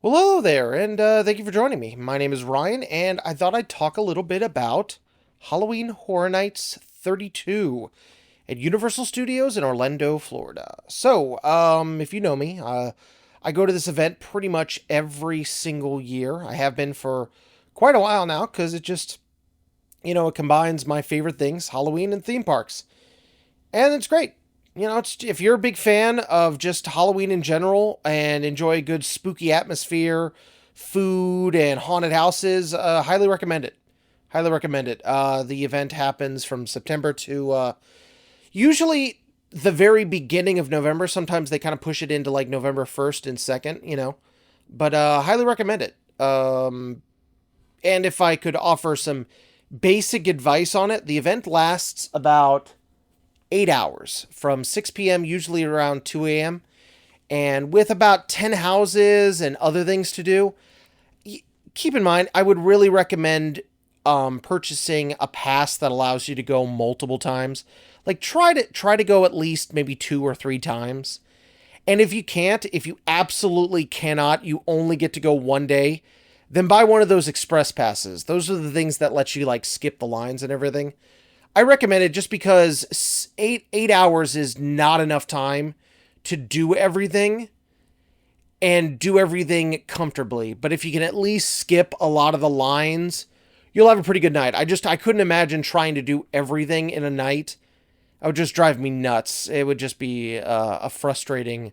Well, hello there, and thank you for joining me. My name is Ryan, and I thought I'd talk a little bit about Halloween Horror Nights 32 at Universal Studios in Orlando, Florida. If you know me, I go to this event pretty much every single year. I have been for quite a while now because it combines my favorite things, Halloween and theme parks. And it's great. If you're a big fan of just Halloween in general and enjoy a good spooky atmosphere, food, and haunted houses, highly recommend it. Highly recommend it. The event happens from September to usually the very beginning of November. Sometimes they kind of push it into like November 1st and 2nd, but highly recommend it. And if I could offer some basic advice on it, the event lasts about 8 hours from 6 p.m., usually around 2 a.m. And with about 10 houses and other things to do, keep in mind, I would really recommend purchasing a pass that allows you to go multiple times. Like try to go at least maybe 2 or 3 times. And if you absolutely cannot, you only get to go one day, then buy one of those express passes. Those are the things that let you like skip the lines and everything. I recommend it just because eight hours is not enough time to do everything and do everything comfortably. But if you can at least skip a lot of the lines, you'll have a pretty good night. I couldn't imagine trying to do everything in a night. It would just drive me nuts. It would just be a frustrating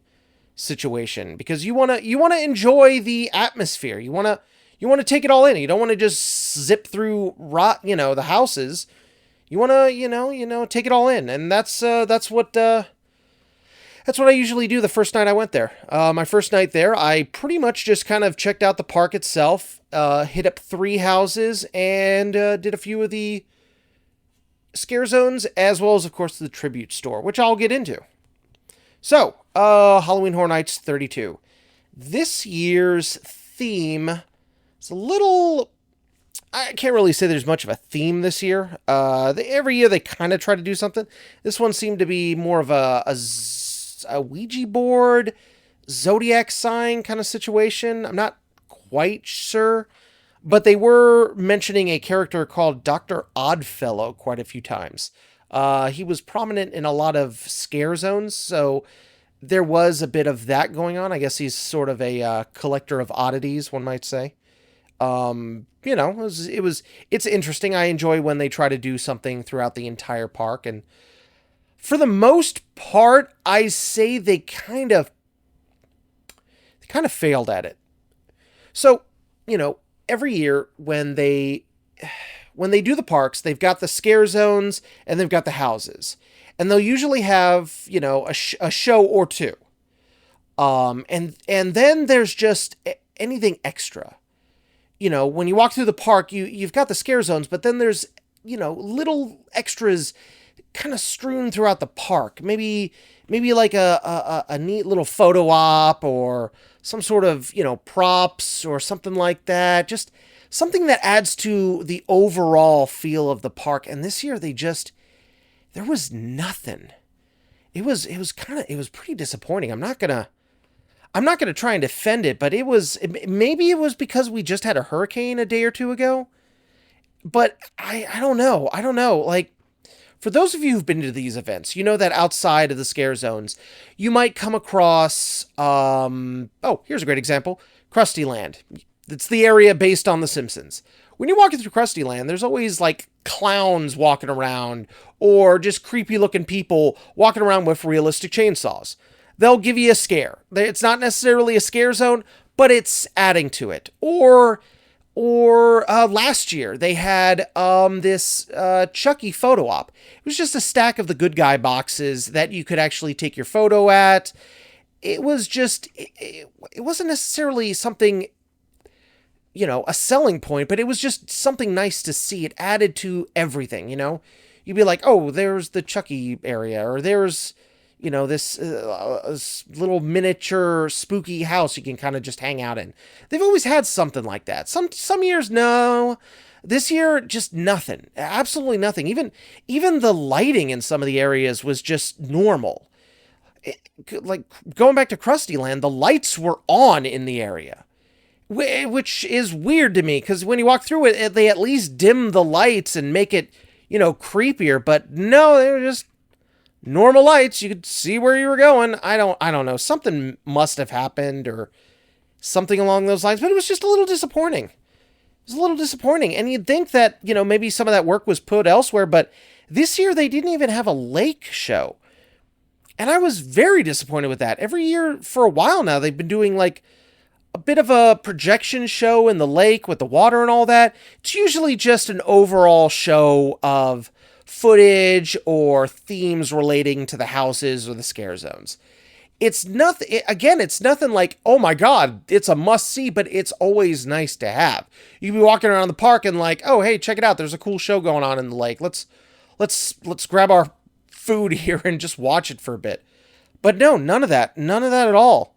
situation because you wanna enjoy the atmosphere. You wanna take it all in. You don't want to just zip through the houses. You want to, take it all in, and that's what I usually do the first night I went there. My first night there, I pretty much just kind of checked out the park itself, hit up 3 houses, and did a few of the scare zones, as well as, of course, the tribute store, which I'll get into. Halloween Horror Nights 32. This year's theme is a little. I can't really say there's much of a theme this year. Every year they kind of try to do something. This one seemed to be more of a Ouija board, zodiac sign kind of situation. I'm not quite sure. But they were mentioning a character called Dr. Oddfellow quite a few times. He was prominent in a lot of scare zones, so there was a bit of that going on. I guess he's sort of a collector of oddities, one might say. It's interesting. I enjoy when they try to do something throughout the entire park, and for the most part, I say they kind of failed at it. So, every year when they do the parks, they've got the scare zones and they've got the houses, and they'll usually have a show or two. And then there's just anything extra. When you walk through the park, you've got the scare zones, but then there's, little extras kind of strewn throughout the park. Maybe like a neat little photo op or some sort of, props or something like that. Just something that adds to the overall feel of the park. And this year there was nothing. It was pretty disappointing. I'm not gonna try and defend it, but maybe it was because we just had a hurricane a day or two ago. But I don't know. I don't know. Like, for those of you who've been to these events, you know that outside of the scare zones, you might come across. Here's a great example: Krusty Land. It's the area based on The Simpsons. When you're walking through Krusty Land, there's always like clowns walking around, or just creepy looking people walking around with realistic chainsaws. They'll give you a scare. It's not necessarily a scare zone, but it's adding to it. Or last year they had this Chucky photo op. It was just a stack of the good guy boxes that you could actually take your photo at. It was just it wasn't necessarily something, a selling point, but it was just something nice to see. It added to everything. You'd be like, oh, there's the Chucky area, or there's this little miniature spooky house you can kind of just hang out in. They've always had something like that. Some years, no. This year, just nothing. Absolutely nothing. Even the lighting in some of the areas was just normal. Like going back to Krusty Land, the lights were on in the area. which is weird to me because when you walk through it, they at least dim the lights and make it, creepier. But no, they were just normal lights. You could see where you were going. I don't know. Something must have happened or something along those lines, but it was just a little disappointing. It was a little disappointing. And you'd think that, maybe some of that work was put elsewhere, but this year they didn't even have a lake show. And I was very disappointed with that. Every year for a while now, they've been doing like a bit of a projection show in the lake with the water and all that. It's usually just an overall show of footage or themes relating to the houses or the scare zones. It's nothing, again, it's nothing like, oh my God, it's a must see, but it's always nice to have. You can be walking around the park and like, oh, hey, check it out. There's a cool show going on in the lake. Let's grab our food here and just watch it for a bit. But no, none of that at all.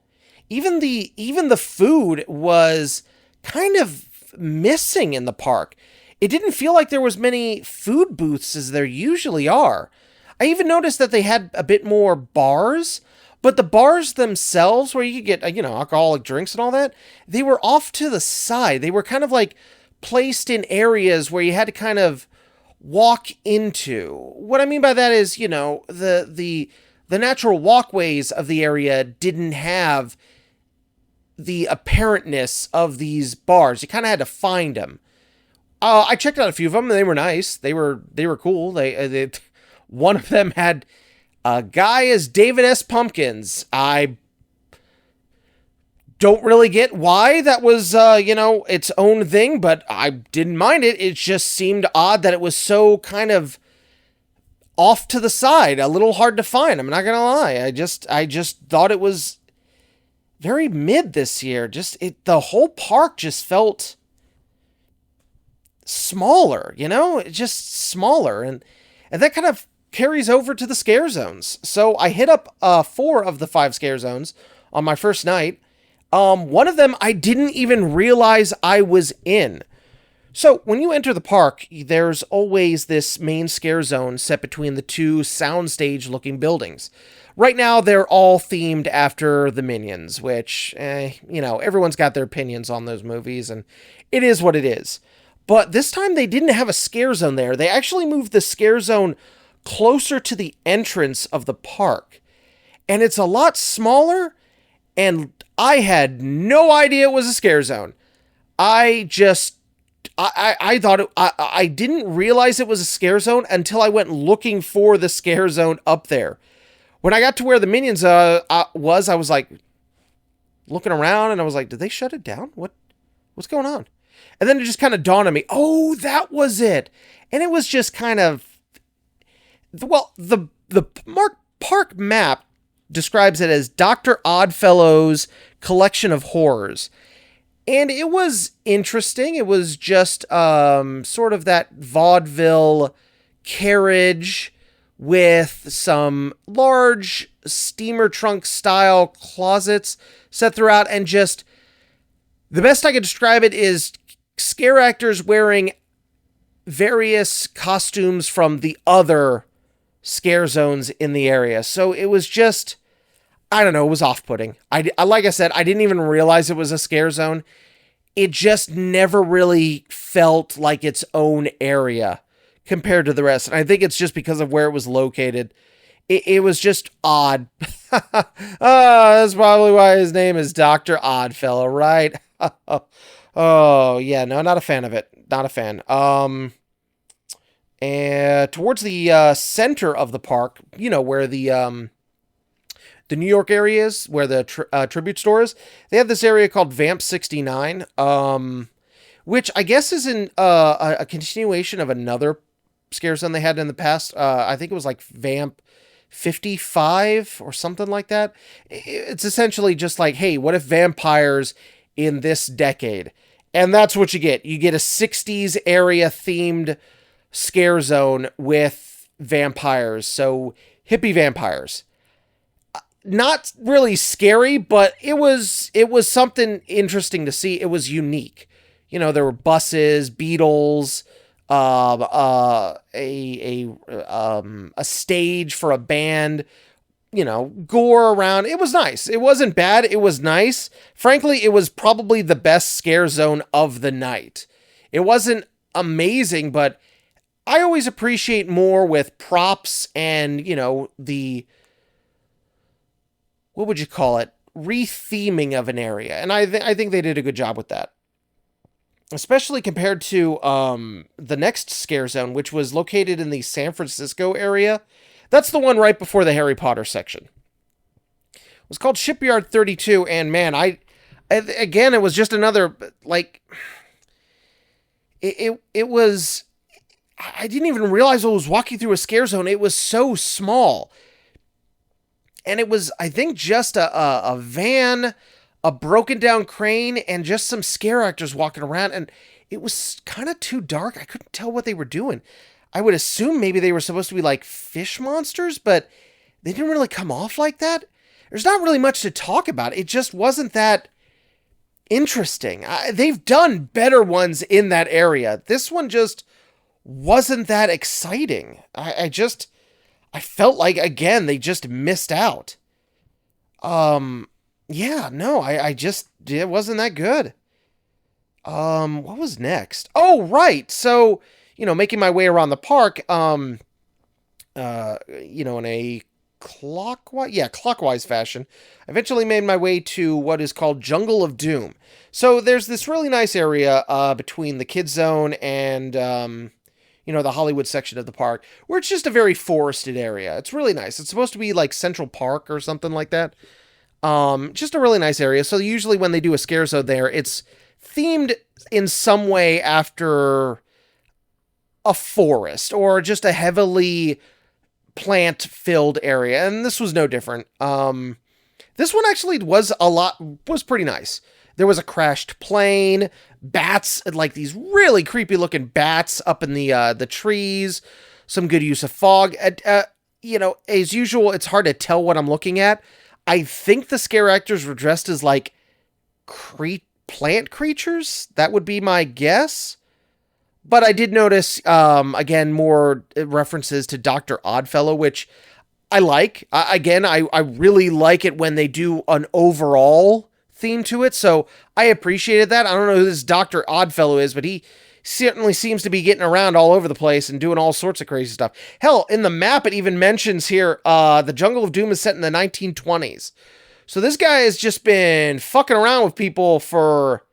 Even the food was kind of missing in the park. It didn't feel like there was many food booths as there usually are. I even noticed that they had a bit more bars, but the bars themselves where you could get, alcoholic drinks and all that, they were off to the side. They were kind of like placed in areas where you had to kind of walk into. What I mean by that is, the natural walkways of the area didn't have the apparentness of these bars. You kind of had to find them. I checked out a few of them, and they were nice. They were cool. They one of them had a guy as David S. Pumpkins. I don't really get why that was, its own thing, but I didn't mind it. It just seemed odd that it was so kind of off to the side, a little hard to find. I'm not gonna lie. I just thought it was very mid this year. The whole park just felt smaller, just smaller. And that kind of carries over to the scare zones. So I hit up 4 of the 5 scare zones on my first night. One of them I didn't even realize I was in. So when you enter the park, there's always this main scare zone set between the 2 soundstage looking buildings. Right now, they're all themed after the Minions, which, everyone's got their opinions on those movies, and it is what it is. But this time, they didn't have a scare zone there. They actually moved the scare zone closer to the entrance of the park. And it's a lot smaller, and I had no idea it was a scare zone. I thought I didn't realize it was a scare zone until I went looking for the scare zone up there. When I got to where the Minions I was like looking around and I was like, did they shut it down? What's going on? And then it just kind of dawned on me, oh, that was it. And it was just kind of, well, the park map describes it as Dr. Oddfellow's collection of horrors. And it was interesting. It was just sort of that vaudeville carriage with some large steamer trunk style closets set throughout, and just the best I could describe it is scare actors wearing various costumes from the other scare zones in the area. So it was just, I don't know, it was off-putting. Like I said, I didn't even realize it was a scare zone. It just never really felt like its own area compared to the rest. And I think it's just because of where it was located. It was just odd. That's probably why his name is Dr. Oddfellow, right? Oh, yeah, no, not a fan of it. Not a fan. And towards the center of the park, where the New York area is, where the tribute store is, they have this area called Vamp 69, which I guess is in a continuation of another scare zone they had in the past. I think it was like Vamp 55 or something like that. It's essentially just like, hey, what if vampires in this decade? And that's what you get. You get a 60s area themed scare zone with vampires. So hippie vampires. Not really scary, but it was something interesting to see. It was unique. There were buses, Beatles, a stage for a band, gore around. It was nice. It wasn't bad. It was nice. Frankly, it was probably the best scare zone of the night. It wasn't amazing, but I always appreciate more with props and, what would you call it? Retheming of an area. And I think they did a good job with that. Especially compared to the next scare zone, which was located in the San Francisco area. That's the one right before the Harry Potter section. It was called Shipyard 32, and man, again, it was just another, like, it was, I didn't even realize I was walking through a scare zone. It was so small. And it was, I think, just a van, a broken down crane, and just some scare actors walking around. And it was kind of too dark. I couldn't tell what they were doing. I would assume maybe they were supposed to be like fish monsters, but they didn't really come off like that. There's not really much to talk about. It just wasn't that interesting. They've done better ones in that area. This one just wasn't that exciting. I felt like, again, they just missed out. Yeah, no, it wasn't that good. What was next? Oh, right. So, making my way around the park, in a clockwise fashion, I eventually made my way to what is called Jungle of Doom. So there's this really nice area, between the kids zone and, the Hollywood section of the park, where it's just a very forested area. It's really nice. It's supposed to be like Central Park or something like that. Just a really nice area. So usually when they do a scare zone there, it's themed in some way after a forest or just a heavily plant-filled area, and this was no different. This one actually was pretty nice. There was a crashed plane, bats, like these really creepy-looking bats up in the trees, some good use of fog. As usual, it's hard to tell what I'm looking at. I think the scare actors were dressed as, like, plant creatures. That would be my guess. But I did notice, again, more references to Dr. Oddfellow, which I like. I really like it when they do an overall theme to it, so I appreciated that. I don't know who this Dr. Oddfellow is, but he certainly seems to be getting around all over the place and doing all sorts of crazy stuff. Hell, in the map, it even mentions here, the Jungle of Doom is set in the 1920s. So this guy has just been fucking around with people for,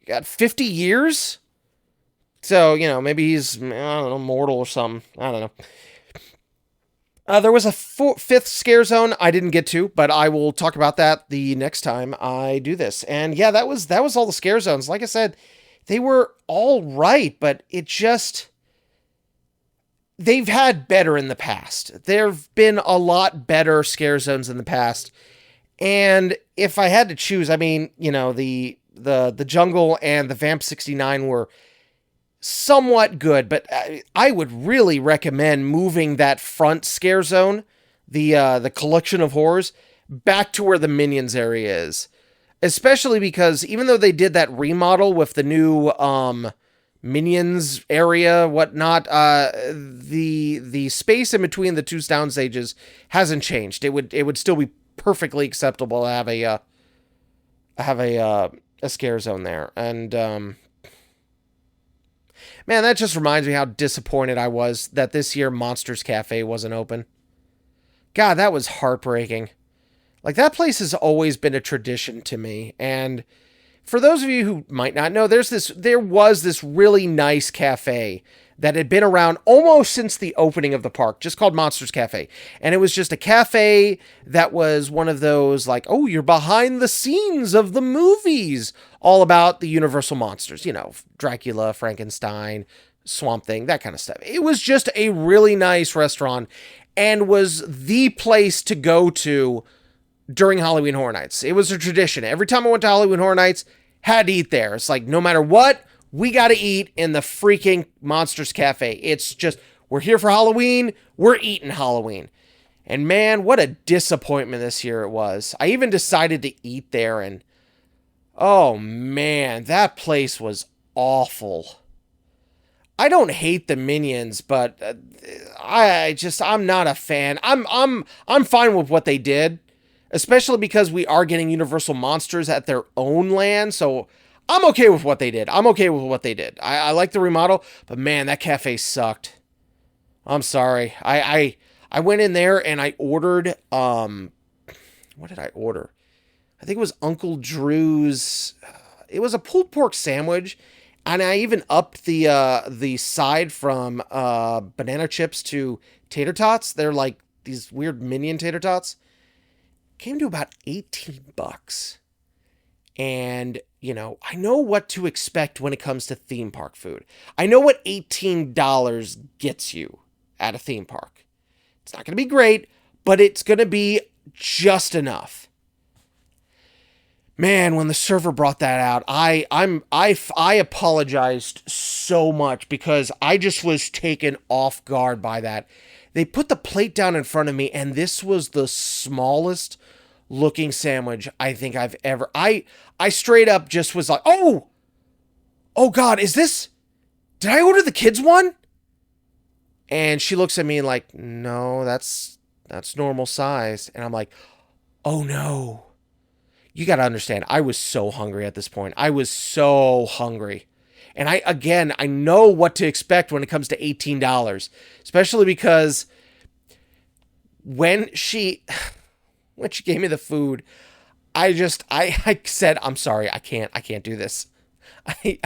50 years? So, maybe he's, I don't know, mortal or something. I don't know. There was a fifth scare zone I didn't get to, but I will talk about that the next time I do this. And yeah, that was all the scare zones. Like I said, they were all right, but they've had better in the past. There've been a lot better scare zones in the past. And if I had to choose, I mean, the Jungle and the Vamp 69 were somewhat good, but I would really recommend moving that front scare zone, the collection of horrors, back to where the Minions area is. Especially because even though they did that remodel with the new Minions area, whatnot, the space in between the two sound stages hasn't changed. It would still be perfectly acceptable to have a scare zone there. And man, that just reminds me how disappointed I was that this year Monsters Cafe wasn't open. God, that was heartbreaking. Like, that place has always been a tradition to me. And for those of you who might not know, there was this really nice cafe that had been around almost since the opening of the park, just called Monsters Cafe. And it was just a cafe that was one of those, like, oh, you're behind the scenes of the movies, all about the Universal monsters, Dracula, Frankenstein, Swamp Thing, that kind of stuff. It was just a really nice restaurant and was the place to go to during Halloween Horror Nights. It was a tradition. Every time I went to Halloween Horror Nights, had to eat there. It's like, no matter what, we got to eat in the freaking Monsters Cafe. It's just, we're here for Halloween, we're eating Halloween. And man, what a disappointment this year it was. I even decided to eat there, and oh man, that place was awful. I don't hate the Minions, but I'm not a fan. I'm fine with what they did, especially because we are getting Universal Monsters at their own land. So I'm okay with what they did. I'm okay with what they did. I like the remodel, but man, that cafe sucked. I'm sorry. I went in there and I ordered what did I order? I think it was Uncle Drew's. It was a pulled pork sandwich, and I even upped the side from banana chips to tater tots. They're like these weird minion tater tots. Came to about $18. And, I know what to expect when it comes to theme park food. I know what $18 gets you at a theme park. It's not going to be great, but it's going to be just enough. Man, when the server brought that out, I apologized so much because I just was taken off guard by that. They put the plate down in front of me, and this was the smallest looking sandwich I think I've ever. I straight up just was like, oh God, did I order the kids one? And she looks at me and like, no, that's normal size. And I'm like, oh no. You got to understand, I was so hungry at this point. I was so hungry. And I know what to expect when it comes to $18, especially because when she gave me the food, I said, I'm sorry, I can't do this.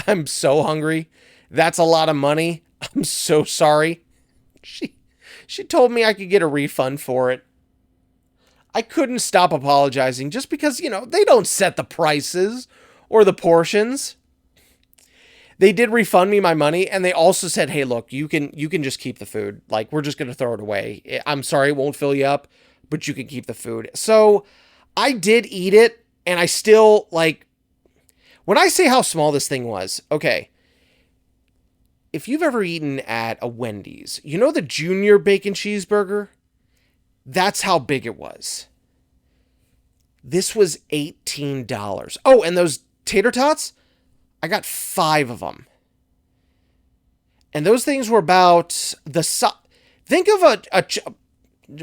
I'm so hungry. That's a lot of money. I'm so sorry. She told me I could get a refund for it. I couldn't stop apologizing just because, they don't set the prices or the portions. They did refund me my money, and they also said, hey, look, you can just keep the food. Like, we're just going to throw it away. I'm sorry, it won't fill you up, but you can keep the food. So I did eat it, and I still, when I say how small this thing was, okay, if you've ever eaten at a Wendy's, the junior bacon cheeseburger? That's how big it was. This was $18. Oh, and those tater tots? I got 5 of them. And those things were about the size. Think of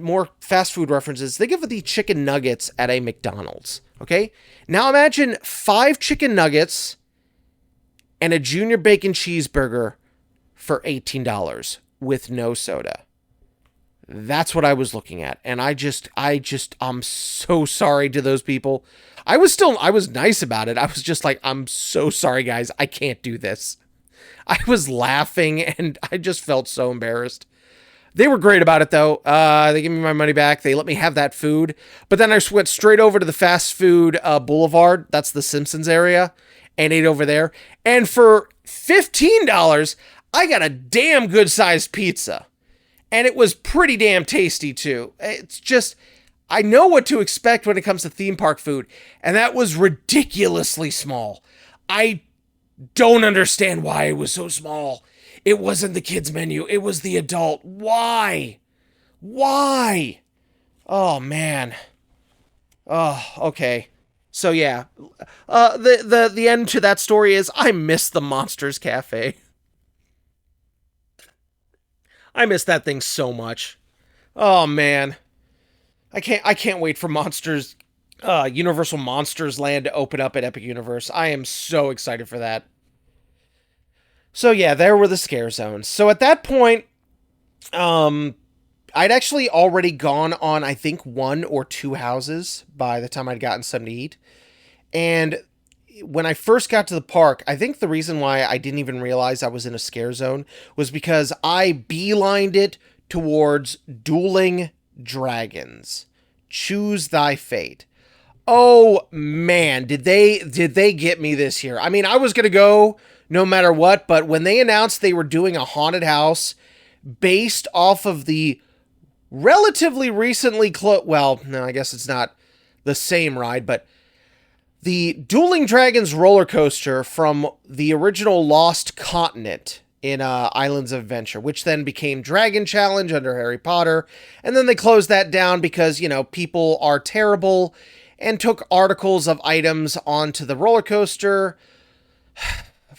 more fast food references. Think of the chicken nuggets at a McDonald's. Okay? Now imagine 5 chicken nuggets and a junior bacon cheeseburger for $18 with no soda. That's what I was looking at. And I'm so sorry to those people. I was nice about it. I was just like, I'm so sorry, guys. I can't do this. I was laughing and I just felt so embarrassed. They were great about it, though. They gave me my money back. They let me have that food. But then I went straight over to the fast food boulevard. That's the Simpsons area. And ate over there. And for $15, I got a damn good sized pizza. And it was pretty damn tasty, too. It's just, I know what to expect when it comes to theme park food. And that was ridiculously small. I don't understand why it was so small. It wasn't the kids' menu. It was the adult. Why? Why? Oh, man. Oh, okay. So, yeah. The end to that story is I miss the Monsters Cafe. I miss that thing so much. Oh man. I can't wait for Universal Monsters Land to open up at Epic Universe. I am so excited for that. So yeah, there were the scare zones. So at that point, I'd actually already gone on, I think, 1 or 2 houses by the time I'd gotten something to eat. And when I first got to the park, I think the reason why I didn't even realize I was in a scare zone was because I beelined it towards Dueling Dragons. Choose thy fate. Oh man, did they get me this year? I mean, I was gonna go no matter what, but when they announced they were doing a haunted house based off of the relatively recently well, no, I guess it's not the same ride, but the Dueling Dragons roller coaster from the original Lost Continent in Islands of Adventure, which then became Dragon Challenge under Harry Potter. And then they closed that down because, people are terrible and took articles of items onto the roller coaster.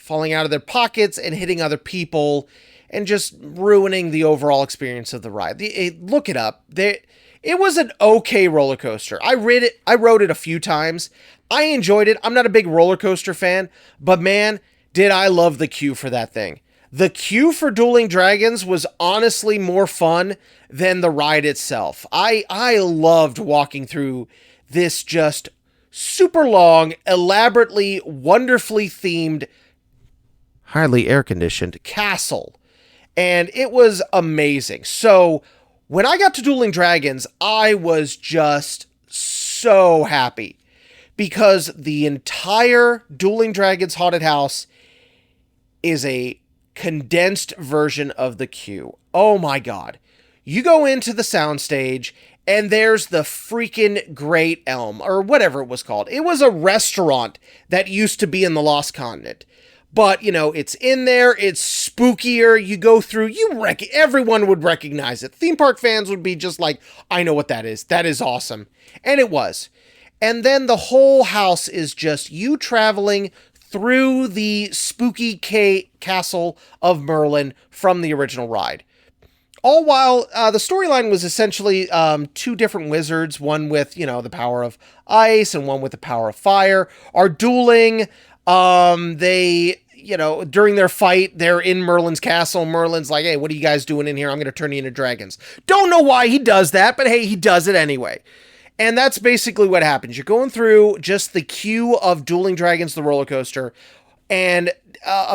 falling out of their pockets and hitting other people and just ruining the overall experience of the ride. Look it up. It was an okay roller coaster. I rode it a few times. I enjoyed it. I'm not a big roller coaster fan, but man, did I love the queue for that thing. The queue for Dueling Dragons was honestly more fun than the ride itself. I loved walking through this just super long, elaborately, wonderfully themed, highly air-conditioned castle. And it was amazing. So when I got to Dueling Dragons, I was just so happy because the entire Dueling Dragons haunted house is a condensed version of the queue. Oh my God. You go into the soundstage and there's the freaking Great Elm, or whatever it was called. It was a restaurant that used to be in the Lost Continent. But, you know, it's in there, it's spookier, you go through, everyone would recognize it. Theme park fans would be just like, I know what that is awesome. And it was. And then the whole house is just you traveling through the spooky castle of Merlin from the original ride. All while the storyline was essentially two different wizards, one with, you know, the power of ice and one with the power of fire, are dueling. They, you know, during their fight, they're in Merlin's castle. Merlin's like, hey, what are you guys doing in here? I'm going to turn you into dragons. Don't know why he does that, but hey, he does it anyway. And that's basically what happens. You're going through just the queue of Dueling Dragons, the roller coaster, and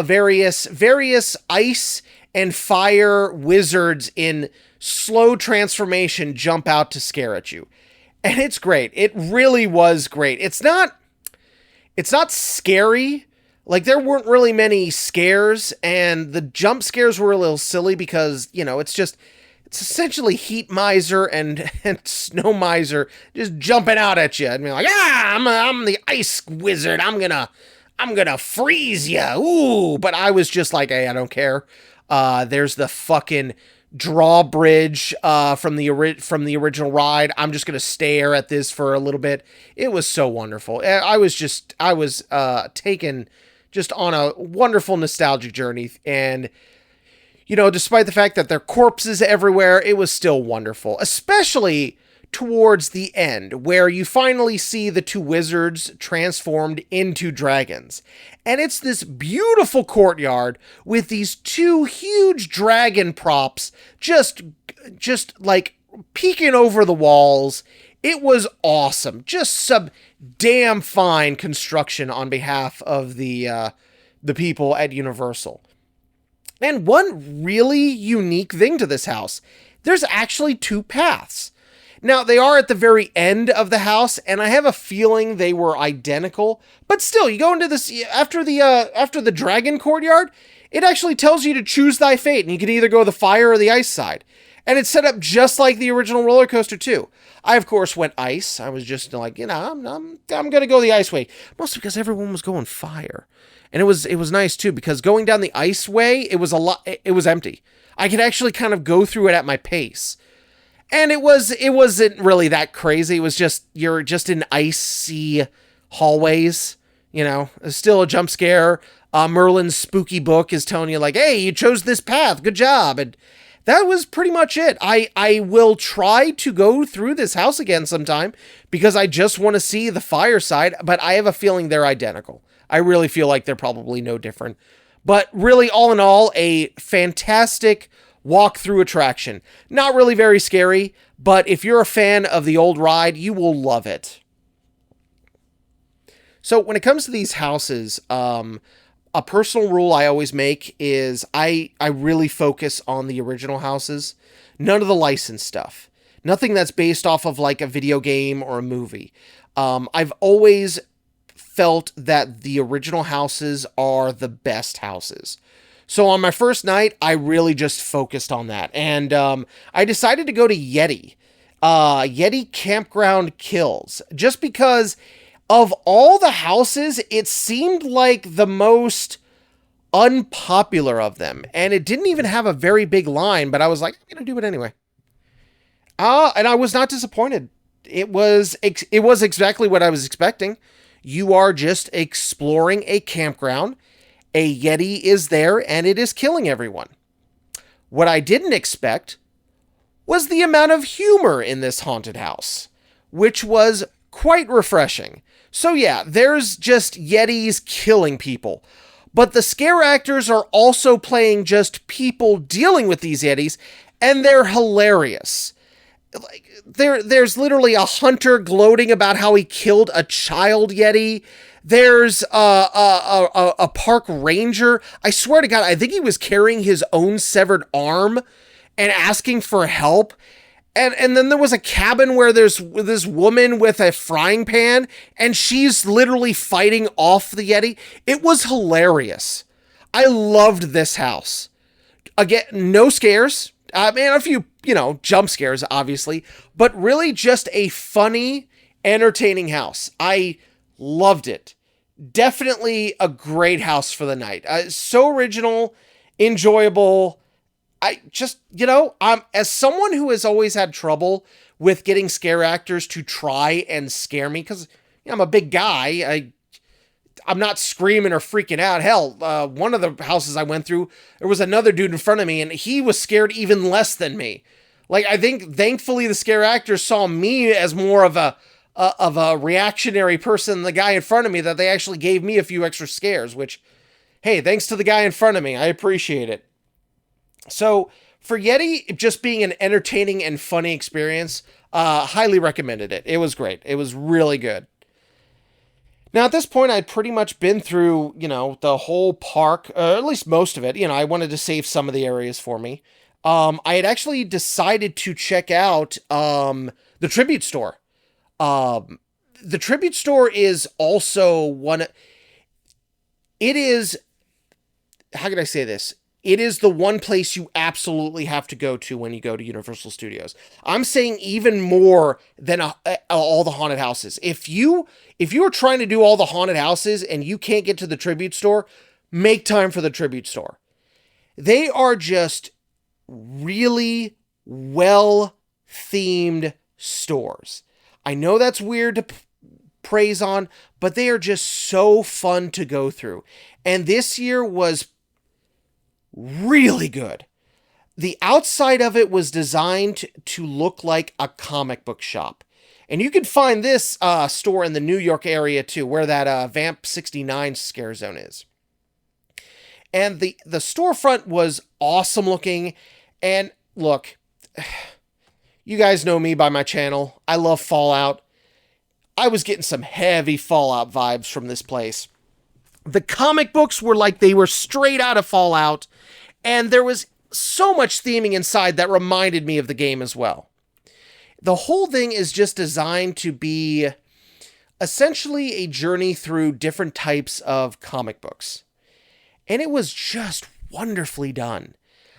various ice and fire wizards in slow transformation jump out to scare at you. And it's great. It really was great. It's not scary. Like, there weren't really many scares, and the jump scares were a little silly because, you know, it's essentially Heat Miser and Snow Miser just jumping out at you and being like, I'm the ice wizard. I'm gonna freeze you. Ooh, but I was just like, hey, I don't care. There's the fucking drawbridge from the original ride. I'm just gonna stare at this for a little bit. It was so wonderful. I was taken just on a wonderful nostalgic journey, and you know, despite the fact that there are corpses everywhere, it was still wonderful, especially towards the end, where you finally see the two wizards transformed into dragons. And it's this beautiful courtyard with these two huge dragon props just like peeking over the walls. It was awesome. Just some damn fine construction on behalf of the people at Universal. And one really unique thing to this house, there's actually two paths. Now, they are at the very end of the house, and I have a feeling they were identical, but still, you go into this, after the dragon courtyard, it actually tells you to choose thy fate, and you can either go the fire or the ice side. And it's set up just like the original roller coaster, too. I, of course, went ice. I was just like, you know, I'm going to go the ice way, mostly because everyone was going fire. And it was nice too, because going down the ice way, it was empty. I could actually kind of go through it at my pace. And it wasn't really that crazy. It was just, you're just in icy hallways, you know, it's still a jump scare. Merlin's spooky book is telling you like, hey, you chose this path. Good job. And that was pretty much it. I will try to go through this house again sometime because I just want to see the fire side, but I have a feeling they're identical. I really feel like they're probably no different. But really, all in all, a fantastic walk-through attraction. Not really very scary, but if you're a fan of the old ride, you will love it. So when it comes to these houses, a personal rule I always make is I really focus on the original houses. None of the licensed stuff. Nothing that's based off of like a video game or a movie. I've always felt that the original houses are the best houses. So on my first night, I really just focused on that. And I decided to go to Yeti. Yeti Campground Kills. Just because of all the houses, it seemed like the most unpopular of them. And it didn't even have a very big line, but I was like, I'm going to do it anyway. And I was not disappointed. It was exactly what I was expecting. You are just exploring a campground, A Yeti is there and it is killing everyone. What I didn't expect was the amount of humor in this haunted house, which was quite refreshing. So yeah, there's just Yetis killing people. But the scare actors are also playing just people dealing with these Yetis, and they're hilarious. Like there's literally a hunter gloating about how he killed a child Yeti. There's a park ranger. I swear to God, I think he was carrying his own severed arm and asking for help. And then there was a cabin where there's this woman with a frying pan, and she's literally fighting off the Yeti. It was hilarious. I loved this house. Again, no scares. A few, jump scares, obviously, but really just a funny, entertaining house. I loved it. Definitely a great house for the night. So original, enjoyable. I just, I'm, as someone who has always had trouble with getting scare actors to try and scare me, because I'm a big guy. I'm not screaming or freaking out. Hell, one of the houses I went through, there was another dude in front of me, and he was scared even less than me. Like, I think, thankfully, the scare actors saw me as more of a reactionary person than the guy in front of me, that they actually gave me a few extra scares, which, hey, thanks to the guy in front of me. I appreciate it. So, for Yeti just being an entertaining and funny experience, highly recommended it. It was great. It was really good. Now, at this point, I'd pretty much been through, the whole park, at least most of it. I wanted to save some of the areas for me. I had actually decided to check out the Tribute Store. The Tribute Store is also it is, how can I say this? It is the one place you absolutely have to go to when you go to Universal Studios. I'm saying even more than all the haunted houses. If you are trying to do all the haunted houses and you can't get to the Tribute Store, make time for the Tribute Store. They are just really well-themed stores. I know that's weird to praise on, but they are just so fun to go through. And this year was really good. The outside of it was designed to look like a comic book shop. And you can find this store in the New York area too, where that Vamp 69 scare zone is. And the storefront was awesome looking. And look, you guys know me by my channel. I love Fallout. I was getting some heavy Fallout vibes from this place. The comic books were like they were straight out of Fallout, and there was so much theming inside that reminded me of the game as well. The whole thing is just designed to be essentially a journey through different types of comic books. And it was just wonderfully done.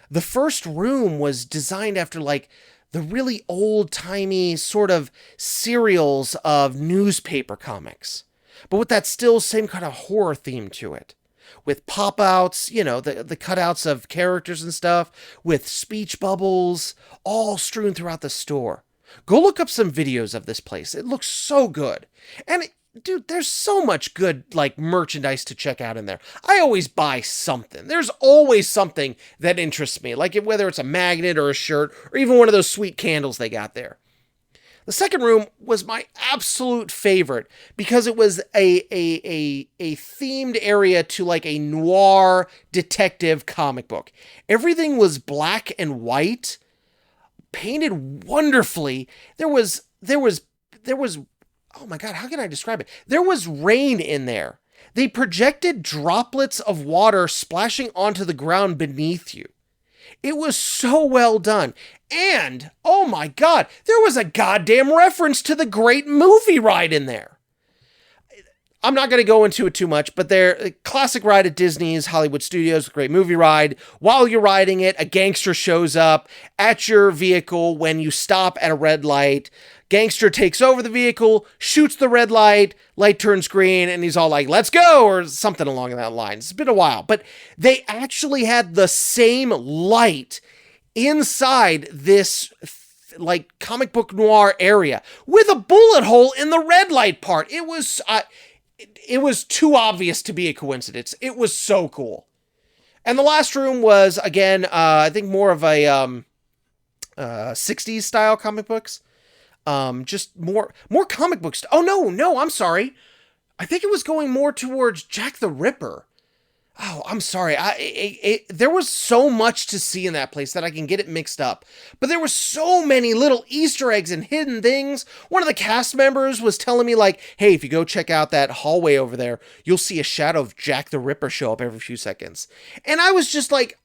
The first room was designed after like the really old-timey sort of serials of newspaper comics, but with that still same kind of horror theme to it. With pop-outs, the cutouts of characters and stuff, with speech bubbles, all strewn throughout the store. Go look up some videos of this place. It looks so good. And dude, there's so much good, merchandise to check out in there. I always buy something. There's always something that interests me, whether it's a magnet or a shirt, or even one of those sweet candles they got there. The second room was my absolute favorite because it was a themed area to a noir detective comic book. Everything was black and white, painted wonderfully. There was oh my God, how can I describe it? There was rain in there. They projected droplets of water splashing onto the ground beneath you. It was so well done. And, oh my God, there was a goddamn reference to the Great Movie Ride in there. I'm not going to go into it too much, but they're a classic ride at Disney's Hollywood Studios, Great Movie Ride. While you're riding it, a gangster shows up at your vehicle when you stop at a red light. Gangster takes over the vehicle, shoots the red light, light turns green, and he's all like, let's go, or something along that line. It's been a while, but they actually had the same light inside this comic book noir area with a bullet hole in the red light part. It was it was too obvious to be a coincidence. It was so cool. And the last room was, again, I think more of a 60s style comic books. Just more comic books. Oh, no, I'm sorry. I think it was going more towards Jack the Ripper. Oh, I'm sorry. There was so much to see in that place that I can get it mixed up. But there were so many little Easter eggs and hidden things. One of the cast members was telling me, like, hey, if you go check out that hallway over there, you'll see a shadow of Jack the Ripper show up every few seconds. And I was just like,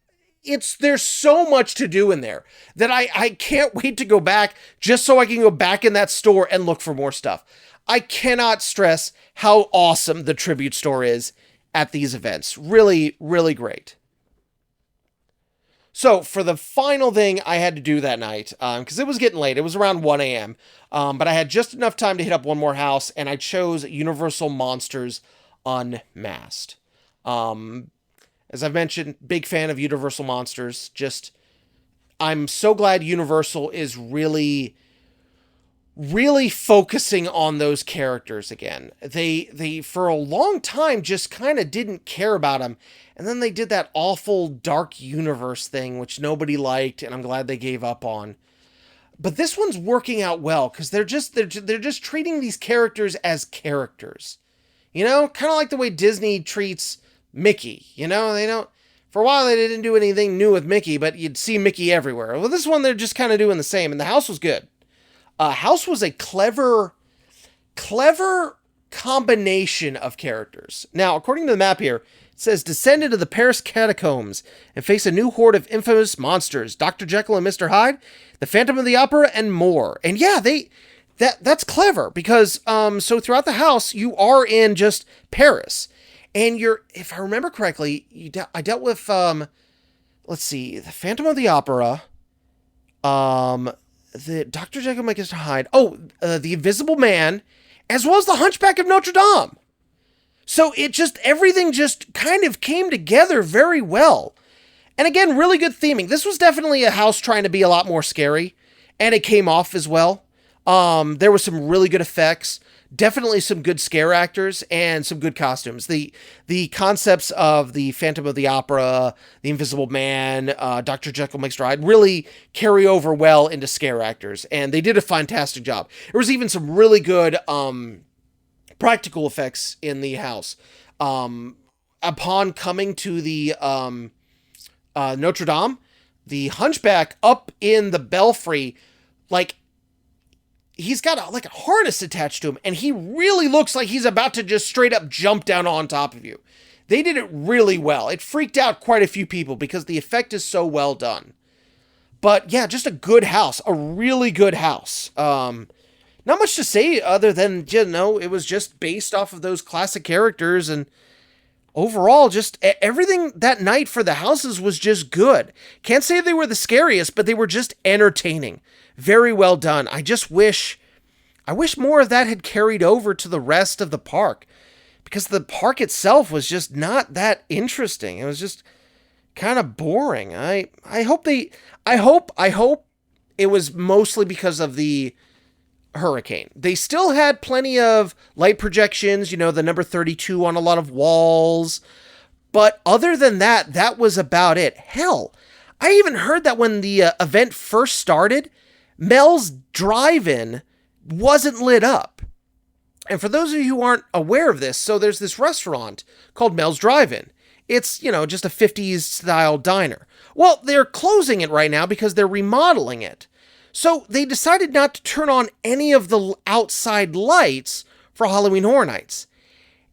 there's so much to do in there that I can't wait to go back just so I can go back in that store and look for more stuff. I cannot stress how awesome the tribute store is at these events. Really, really great. So for the final thing I had to do that night, because it was getting late, it was around 1 a.m., but I had just enough time to hit up one more house, and I chose Universal Monsters Unmasked. As I've mentioned, big fan of Universal Monsters. I'm so glad Universal is really focusing on those characters again. They for a long time just kind of didn't care about them, and then they did that awful Dark Universe thing, which nobody liked, and I'm glad they gave up on. But this one's working out well because they're just treating these characters as characters, kind of like the way Disney treats Mickey. They don't. For a while, they didn't do anything new with Mickey, but you'd see Mickey everywhere. Well, this one they're just kind of doing the same, and the house was good. House was a clever combination of characters. Now, according to the map here, it says, descend into the Paris catacombs and face a new horde of infamous monsters, Dr. Jekyll and Mr. Hyde, the Phantom of the Opera, and more. And yeah, that's clever because, so throughout the house, you are in just Paris. And if I remember correctly, I dealt with, let's see, the Phantom of the Opera, the Dr. Jekyll and Mr. Hyde, the Invisible Man, as well as the Hunchback of Notre Dame. So everything just kind of came together very well. And again, really good theming. This was definitely a house trying to be a lot more scary, and it came off as well. There was some really good effects. Definitely some good scare actors and some good costumes. The concepts of the Phantom of the Opera, the Invisible Man, Dr. Jekyll Mr. Hyde really carry over well into scare actors, and they did a fantastic job. There was even some really good practical effects in the house. Upon coming to the Notre Dame, the Hunchback up in the belfry, he's got a harness attached to him, and he really looks like he's about to just straight up jump down on top of you. They did it really well. It freaked out quite a few people because the effect is so well done. But yeah, just a good house, a really good house. Not much to say other than, it was just based off of those classic characters, and overall, just everything that night for the houses was just good. Can't say they were the scariest, but they were just entertaining. Very well done. I wish more of that had carried over to the rest of the park, because the park itself was just not that interesting. It was just kind of boring. I hope it was mostly because of the hurricane. They still had plenty of light projections, the number 32 on a lot of walls. But other than that, that was about it. Hell, I even heard that when the event first started, Mel's Drive-In wasn't lit up. And for those of you who aren't aware of this, so there's this restaurant called Mel's Drive-In. It's, just a 50s style diner. Well, they're closing it right now because they're remodeling it. So they decided not to turn on any of the outside lights for Halloween Horror Nights.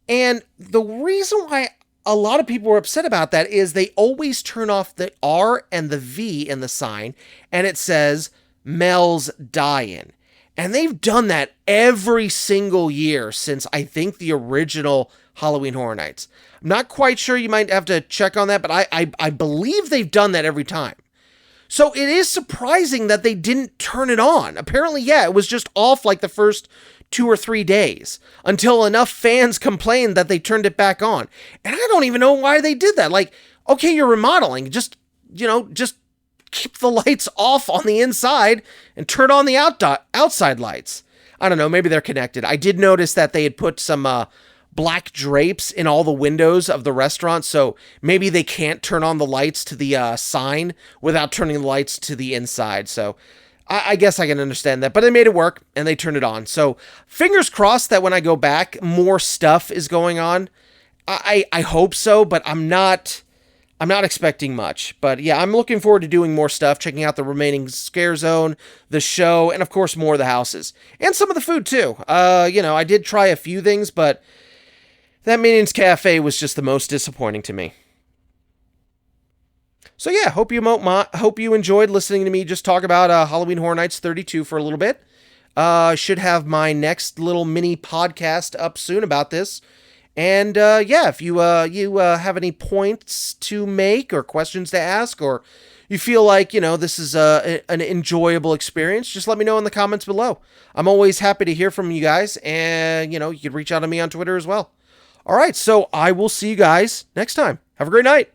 And the reason why a lot of people were upset about that is they always turn off the R and the V in the sign, and it says Mel's Die-In. And they've done that every single year since, I think, the original Halloween Horror Nights. I'm not quite sure, you might have to check on that, but I believe they've done that every time. So it is surprising that they didn't turn it on. Apparently, it was just off the first 2 or 3 days until enough fans complained that they turned it back on. And I don't even know why they did that. Okay, you're remodeling. Just keep the lights off on the inside and turn on the outside lights. I don't know. Maybe they're connected. I did notice that they had put some black drapes in all the windows of the restaurant, so maybe they can't turn on the lights to the sign without turning the lights to the inside. So I guess I can understand that, but they made it work and they turned it on. So fingers crossed that when I go back, more stuff is going on. I hope so, but I'm not expecting much. But yeah, I'm looking forward to doing more stuff, checking out the remaining Scare Zone, the show, and of course more of the houses. And some of the food too. I did try a few things, but that Minions Cafe was just the most disappointing to me. So yeah, hope you enjoyed listening to me just talk about Halloween Horror Nights 32 for a little bit. Should have my next little mini podcast up soon about this. And yeah, if you have any points to make or questions to ask, or you feel like, this is an enjoyable experience, just let me know in the comments below. I'm always happy to hear from you guys, and, you can reach out to me on Twitter as well. All right, so I will see you guys next time. Have a great night.